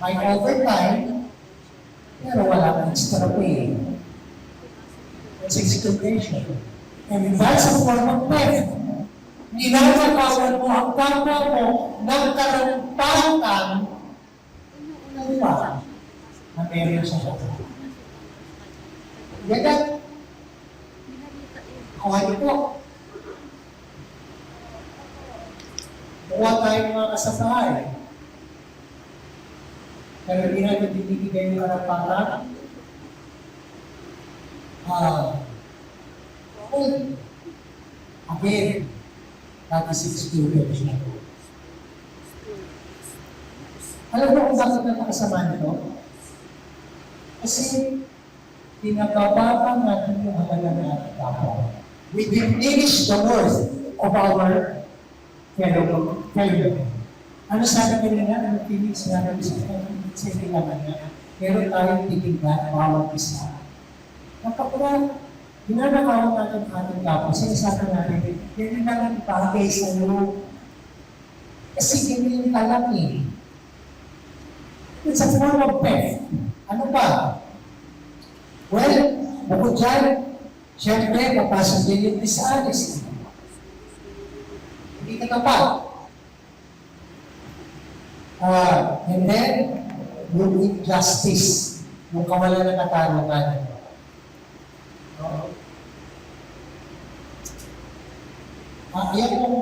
May overtime, pero wala kang extra pay. That's exploitation. And that's a form of theft. Ninanakawan mo ang kapwa mo ng karampatang lupa na meron sa siya. Ganyan. Kuha niyo po. Kuha tayo ng mga kasabahay. Pero hindi natin binibigay ng karampatang. Again, that is exploitation. Alam mo kung bakit napakasama nito? Kasi pinabababa natin yung halaga ng ating kapwa. We diminish the worth of our fellow. Ano sabi kanina? Ano pinig sinabi sa kailangan niya? Meron tayong titignan bawat isa. Kapag ginanakawan natin ang ating kapwa, sinasabi natin, yan na lang bagay sa iyo. Kasi ganyan yung alam eh. It's a form of theft. Ano ba? Well, bukod dyan, syempre, papasok din yung dishonesty. Hindi ka tapat. And then, yung injustice, yung kawalan ng katarungan. Ayaw kong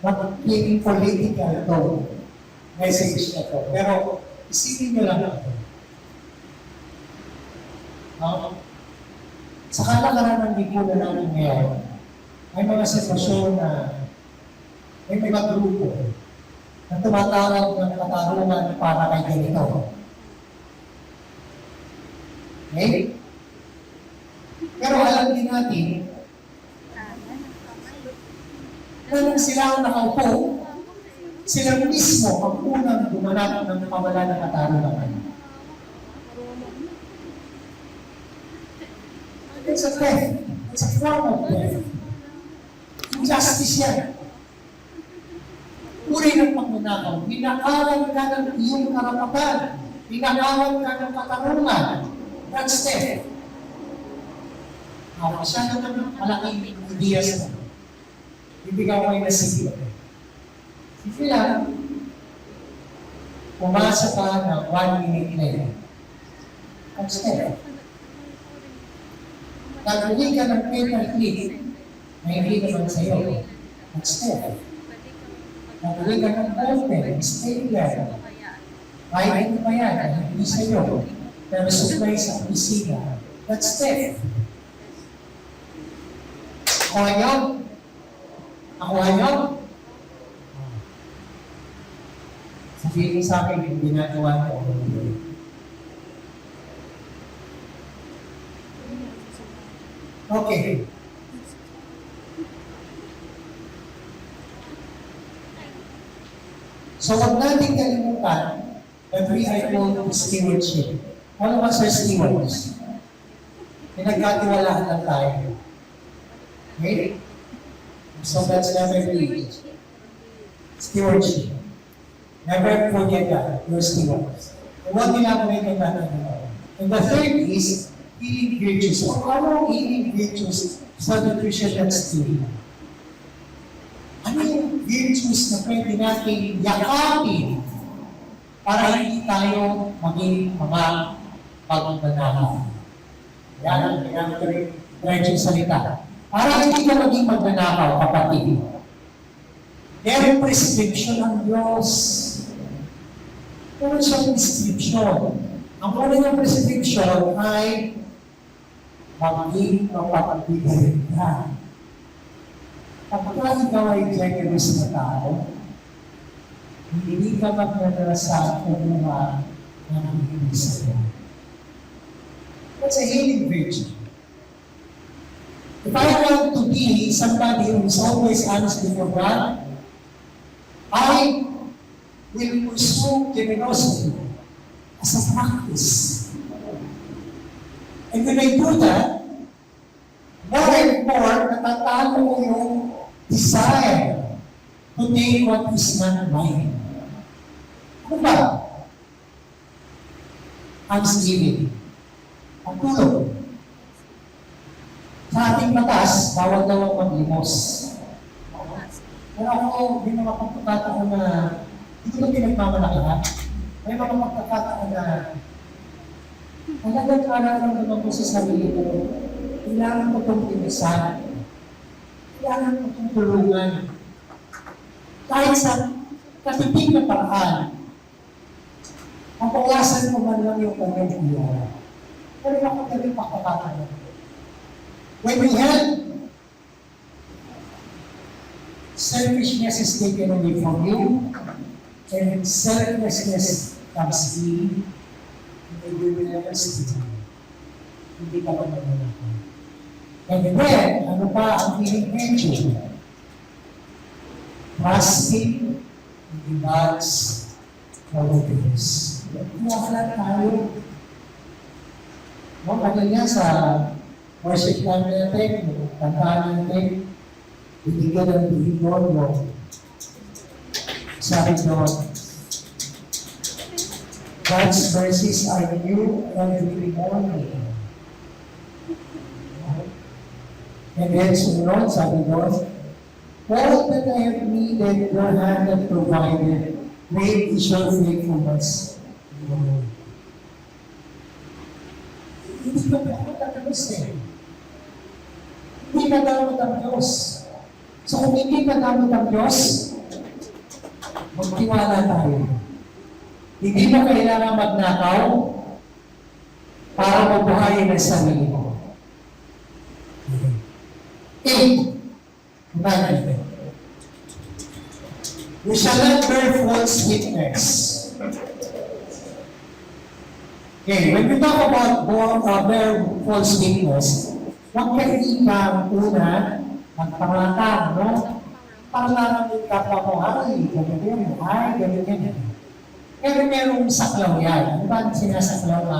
magiging political to message na to. Pero isipin nyo lang ito. Sa kalakaran ng lipunan namin ngayon, may mga sitwasyon na may mga grupo na tumatawag ng katarungan para kay ganito. Okay? Pero alam din natin, na nang sila ang nakaupo, sila mismo ang unang gumanap ng kawalan ng katarungan. It's a theft. It's a form of theft. Injustice yan. Uri ng pagnanakaw. Ninakawan ka ng iyong karapatan. Ninakawan ka ng katarungan. That's theft. Masyado ng malaking ideas na. Bibigyan ko kayo na sige. Sige lang, pumasa ka ng 1 minute later. That's theft. Nagawin ka ng paper clip na hindi naman sa'yo. That's theft. Nagawin ka ng ballpen, stapler. Kahit ito pa yan, hindi sa'yo. Pero supply sa opisina. That's theft. Nakuha nyo? Nakuha nyo? Sabihin sa akin, yung ginagawa ko. Okay. So, huwag natin kalimutan that we are called to stewardship. All of us are stewards. Pinagkatiwalaan lang tayo. Okay? So that's never be stewardship. Never forget that you're stewards. And what elaborate on that anymore? And the third is healing virtues. So ano ang healing virtues sa nutrition and stealing? Ano yung virtues na pwede natin yakapin para hindi tayo maging mga pagnanakaw. Yan ang ginamit ko rin diretsong salita. Para hindi ka maging magnanakaw, kapatid. Merong prescription ng Diyos. Meron siyang prescription. Ang una niyang prescription ay maging mapapagbigayin ka. Kapag ikaw ay generous na tao, hindi ka magdadala sa kumuha ng ibig sa'yo. That's a healing virtue. If I want to be somebody who is always honest before God, I will pursue generosity as a practice. And when I do that, more and more, natatalo ko yung desire to take what is not mine. Ano ba? Thanksgiving. Pagtulog. Sa ating batas, bawal daw ang maglimos. Pero ako, hindi naman pagkakataon na, hindi ko pinagmamalaki ha. May mga pagkakataon na, halagang araw naman ko sa sarili ko, kailangan ko itong inisan. Kailangan ko itong tulungan. Kahit sa katitig na paraan, mapawasan ko man lang yung kanyang iyara. Pero ako galing pagkakataon. When we have selfishness is taken away from you, and selflessness comes in, and you will never see it. Hindi ka pa magalaki. And then, ano pa ang feeling virtue? Trusting in God's providence. Kaya tayo. Kanina sa worship natin, kantaan natin, bibigyan ng bihigor mo. Sabi ko, God's mercies are new every morning. And then sunod, sabi ko, all that I have needed, your hand has provided. Great is your faithfulness. Hindi ka ba ako tatapos eh? Hindi ka dapat ang Diyos. So kung hindi ka dapat ang Diyos, magtiwala tayo. Hindi mo kailangan magnakaw para mabuhayin ang sarili mo. 8. Management. We shall not bear false witness. Okay, when we talk about bear false witness, huwag ka ikang una, magpangatang, no? Pangalan ka pa mo, ay, ganyan, ay, ganyan. Pero merong saklaw yan. Ano ba ang sinasaklaw na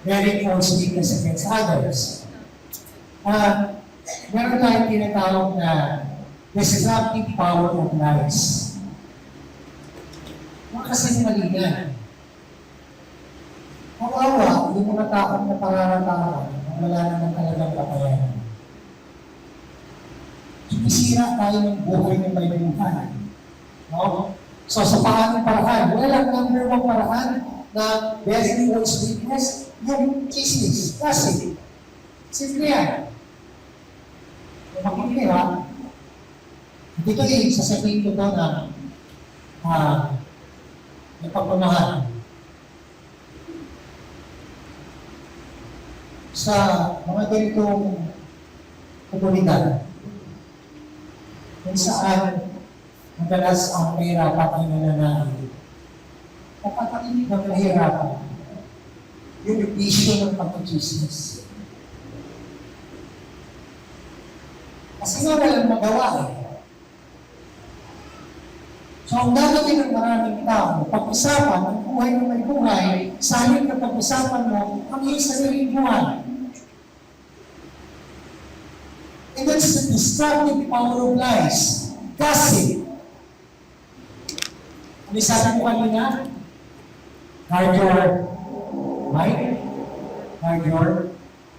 bearing false witness against others? Meron tayong tinatawag na disruptive power of lies. Kasi maligan. Kawawa, yung mga taong napangaratahan, wala naman talagang kakayanan. Sumisira tayo ng buhay ng may buhay. No? So sa paanong paraan? Walang number one paraan na bearing false witness, yung chismis. Kasi, simple yan. Makinig ha, dito sasabihin ko to na napagmamahal. Sa mga ganitong komunidad, kung saan madalas ang mahirapan ay nananahin, kapatakinig ng mahirapan, yung bisyo ng pagkachismis. Kasi nga walang magawa eh. So ang gagawin ng maraming tao, pag-usapan ang buhay ng may buhay, salit na pag-usapan mo ang iyong sariling buhay. And that's the destructive power of lies. Gossip. Ano sabi mo kanina? Guard your mind. Guard your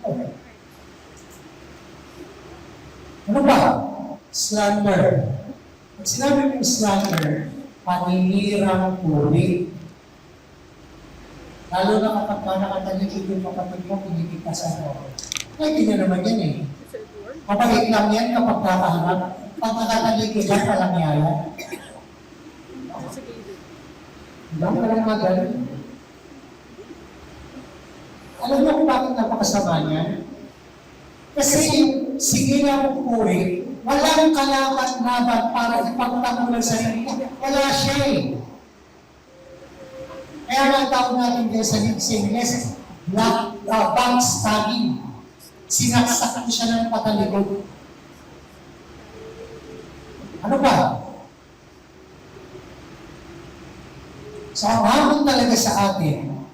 mind. Ano ba? Slander. Pag sinabi mo slander, paninirang puri. Lalo na kapag nakatalikid yung kapatid mo, pinipigtasan mo. Pwede na naman yan eh. Mabait lang yan kapag kakaharap. Pag nakatalikid yan, palang yaya. Diba? Parang magaling. Alam mo kung bakit napakasama niya? Kasi yung sige na mong puri, walang kalaban-laban para ipagtanggol sa sarili. Wala siya eh. Kaya nga ang tawag natin dyan sa English, backstabbing. Sinaksak mo siya ng patalikod. Ano ba? So ang hamon talaga sa atin,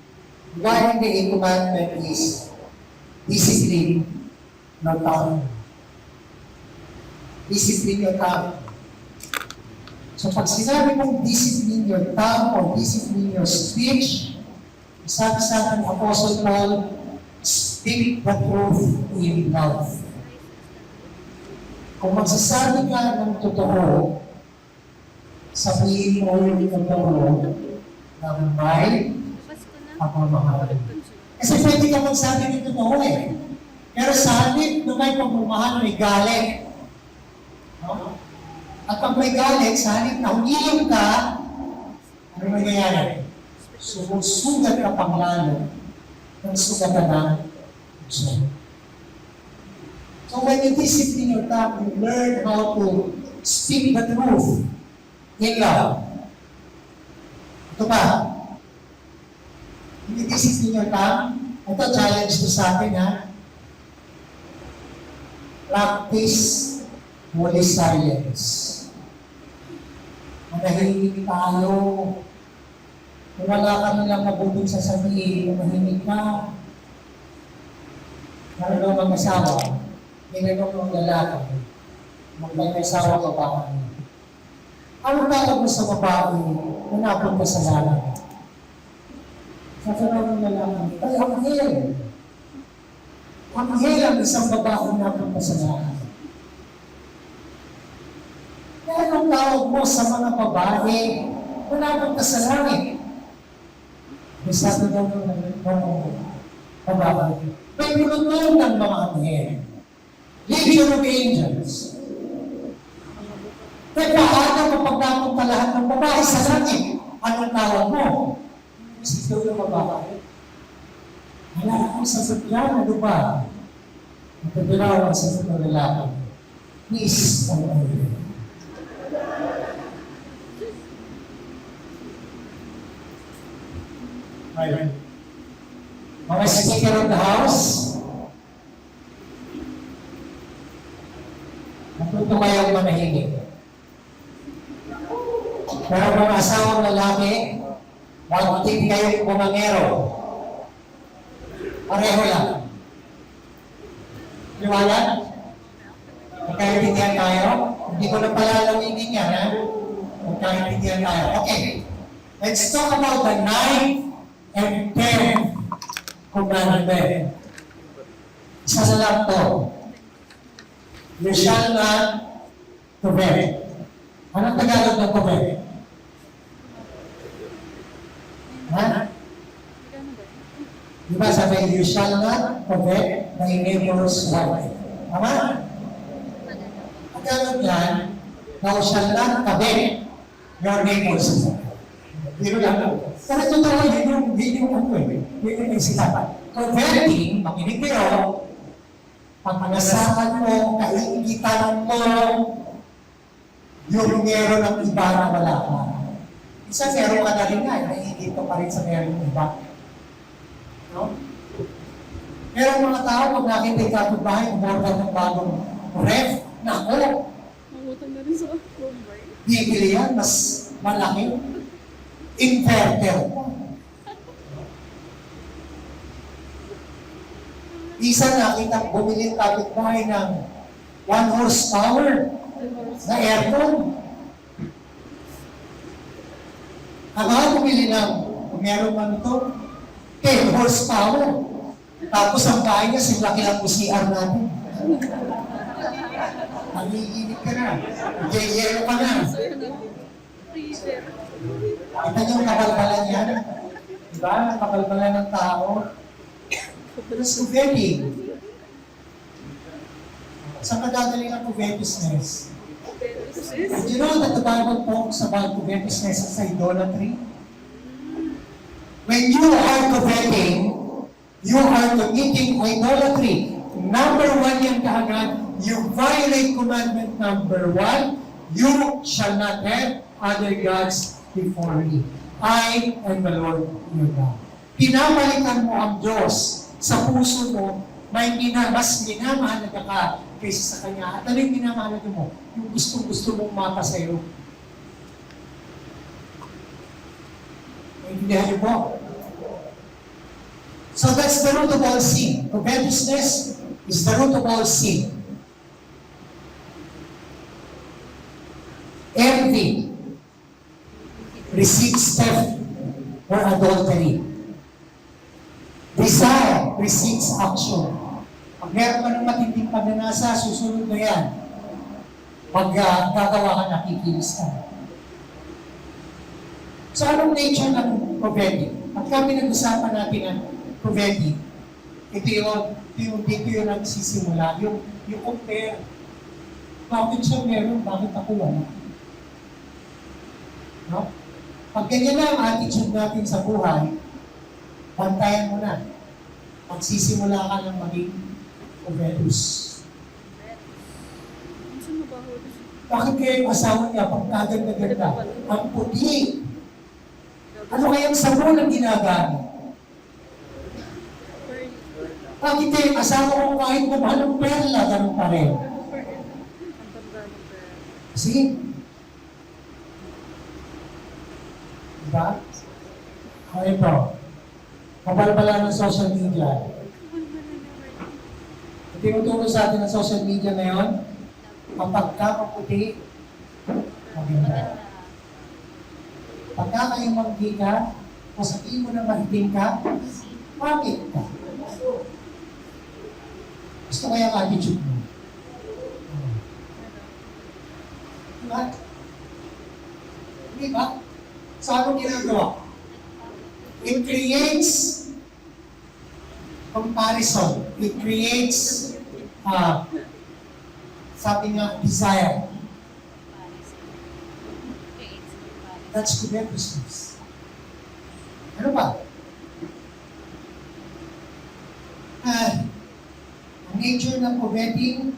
regarding the eighth commandment is discipline ng tao. Discipline yung tao. So pag sinabi mong discipline your tongue or discipline your speech, sabi sa akin Apostle Paul, speak the truth in love. Kung magsasabi ka ng totoo, sabihin mo yung totoo ng may pagmamahal. Kasi pwede ka magsabi ng totoo eh. Pero sa halip na may pagmamahal, may galit. No? At pag may galit, sa halip na humiyong ka, ano nangyayari? Sumusugat ka pang lalo ng sugatan na gusto. So when you discipline your tongue, you learn how to speak the truth in love. Ito pa, hindi discipline your tongue. Ito, challenge to sa atin, ha? Practice holy silence. Manahimik tayo. Kung wala ka nilang mabuting sasabihin, manahimik ka. Marunong mag-asawa, ginanong ng lalaki, mag-asawa babae. Ano tawag mo sa babae na napunta sa lalaki? Sasabihin ng lalaki, ay, anghel. Anghel ang isang babae na napunta sa lalaki. Kaya anong tawag mo sa mga babae na napunta sa langit? May sabi daw ng babae, may mulutong ng mga anghel. Legion of angels. Kaya paano kapag napunta lahat ng babae sa langit? Anong tawag mo? Sigaw ng babae. Wala akong sagot yan, ano ba? Nagpapiraw ang sagot ng lalaki. Miss ang anghel. Right. Mga speaker of the house, natuto kayong manahimik. Pero mga asawang lalaki, huwag din kayong bumangero. Pareho lang. Liwanag? Magkaintindihan tayo? Hindi ko na palalawigin yan, ha? Magkaintindihan tayo. Okay. Let's talk about the 9th and 10th commandment. Isa na lang to. You shall not covet. Anong Tagalog ng covet? Ha? Diba sabi, you shall not covet thy neighbor's wife. Tama? Tagalog yan, thou shall not covet your neighbor's wife. Dito lang. Pero totoo, yun yung ano eh. Yun yung sinabi. Coveting, makinig kayo, pagmanasakan mo, kaiingitan mo, yung meron ng iba na wala ka. Isa meron ka na rin nga, naiingit ka pa rin sa meron ng iba. No? Merong mga tao, pag nakita yung kapitbahay, umorder ng bagong ref, nako, Mangutang na rin sa Bombay. bibili yan, mas malaki. Inverter. Isa nakita bumili yung kapitbahay ng 1 horsepower na aircon. Ako bumili ng, kung meron man ito, 10 horsepower. Tapos ang bahay niya, simlaki lang po CR natin. Nangiinit ka na. Yeyero ka na. Freezer. Kita niyo yung kabalbalan yan? Diba? Nakalbalan ng tao. Tapos coveting. Saan ka dadali ng covetousness? Did you know that the Bible talks about covetousness as idolatry? When you are coveting, you are committing idolatry. Number one yan kaagad, you violate commandment number 1, you shall not have other gods before me. I am the Lord your God. Pinabalikan mo ang Diyos sa puso mo, mas minamahalaga ka kaysa sa Kanya. At ano yung minamahalaga mo? Yung gusto mong mapa sa'yo. Naintindihan niyo po? So that's the root of all sin. Covetousness is the root of all sin. Envy precedes theft or adultery. Desire precedes action. Pag meron ka ng matinding pagnanasa, susunod na yan. Pag gagawa ka, nakikilis ka. So anong nature ng coveting? At kami nag-usapan natin ang coveting, dito yun ang sisimula, yung compare. Bakit siya meron, bakit ako wala? No? Pag ganyan na ang attitude natin sa buhay, bantayan mo na. Magsisimula ka ng maging covetous. Bakit kaya yung asawa niya, pagkaganda-ganda, ang puti? Ano kayang sabon ang ginagamit? Bakit kaya yung asawa ko kahit mamahal ng perla, ganun pa rin? See? Diba? O ito, kabalbala ng social media. Tinuturo sa atin ng social media ngayon, kapag ka maputi, maganda. Pagka kayo manggi ka, o sabihin mo na mahiting ka, bakit ka? Gusto kaya ang attitude mo? Diba? Diba? So anong ginagawa? It creates comparison. It creates, sabi nga, desire. That's covetousness. Ano ba? Ang nature ng coveting,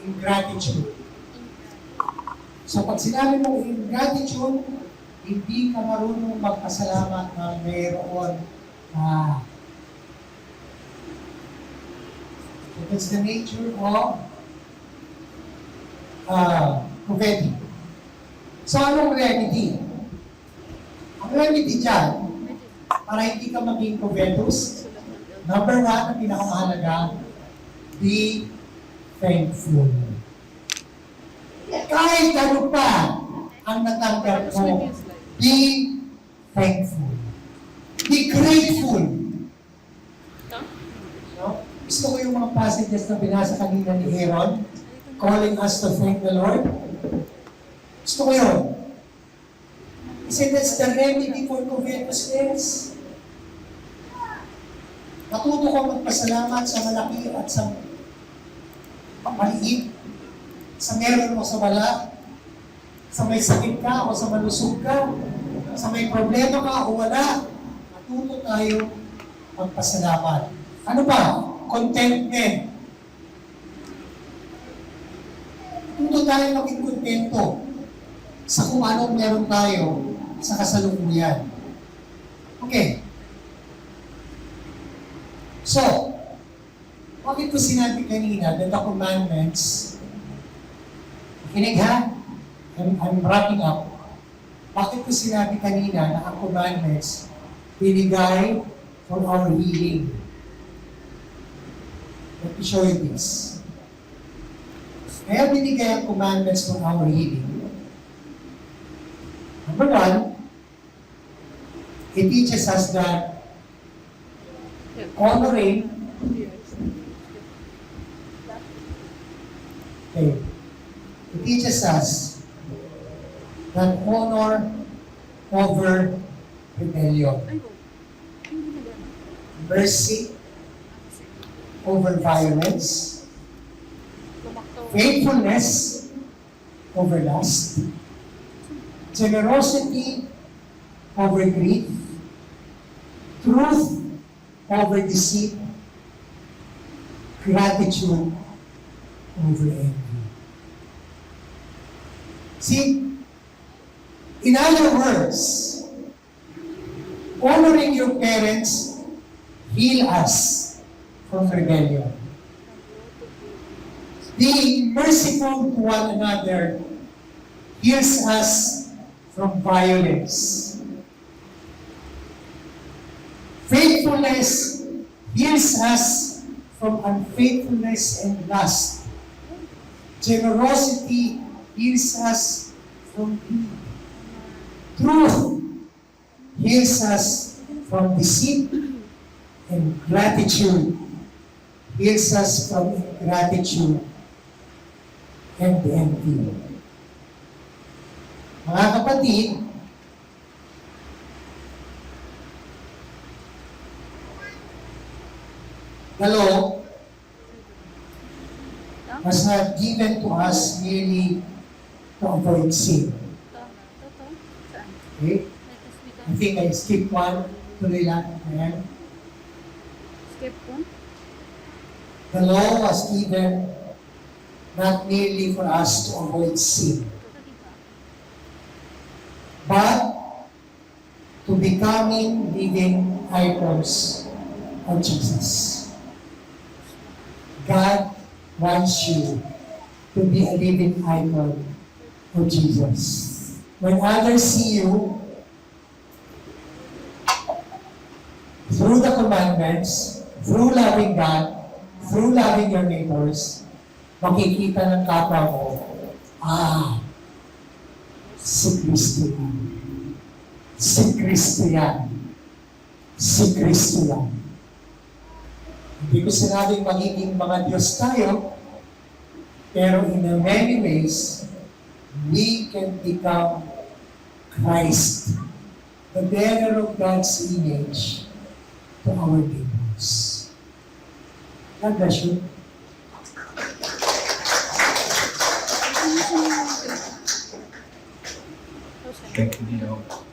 ingratitude. So pag sinabi mo ingratitude, hindi ka marunong magpasalamat na mayroon that's the nature of coveting. So, anong remedy? Ang remedy dyan, para hindi ka maging covetous, number 1, ang pinakamahalaga, be thankful. Kahit ano pa ang natanggap mo, be thankful. Be grateful. No? Gusto ko yung mga passages na binasa kanina ni Aaron, calling us to thank the Lord. Gusto ko yun. Kasi that's the remedy for covetousness. Matuto kang magpasalamat sa malaki at sa maliit, sa meron o sa wala, sa may sakit ka o sa malusog ka, sa may problema ka o wala. Matuto tayo magpasalamat. Ano ba? Contentment. Matuto tayo maging kontento sa kung anong meron tayo sa kasalukuyan. Okay. So, bakit ko sinabi kanina that the commandments, kinig ha? I'm wrapping up. Bakit ko sinabi kanina na ang commandments binigay for our healing? Let me show you this. Kaya binigay ang commandments for our healing. Number 1, it teaches us that honoring, it teaches us that honor over rebellion. mercy over violence, Lumaktaw. faithfulness over lust, generosity over greed, truth over deceit, gratitude over envy. See, in other words, honoring your parents heal us from rebellion. Being merciful to one another heals us from violence. Faithfulness heals us from unfaithfulness and lust. Generosity heals us from greed. Truth heals us from deceit, and gratitude heals us from ingratitude and envy. Mga kapatid, the law was not given to us merely to avoid sin. Saan? Okay? Let us I think I skipped one. Tuloy lang. Ayan. skip one. The law was given not merely for us to avoid sin, but to becoming living icons of Jesus. God wants you to be a living icon of Jesus. When others see you through the commandments, through loving God, through loving your neighbors, makikita ng kapwa mo, si Kristo yan. Si Kristo yan. Si Kristo yan. Hindi ko sinabing magiging mga Diyos tayo, pero in many ways, we can become Christ, the bearer of God's image to our neighbors. God bless you. Tapos, Thank you, Dino.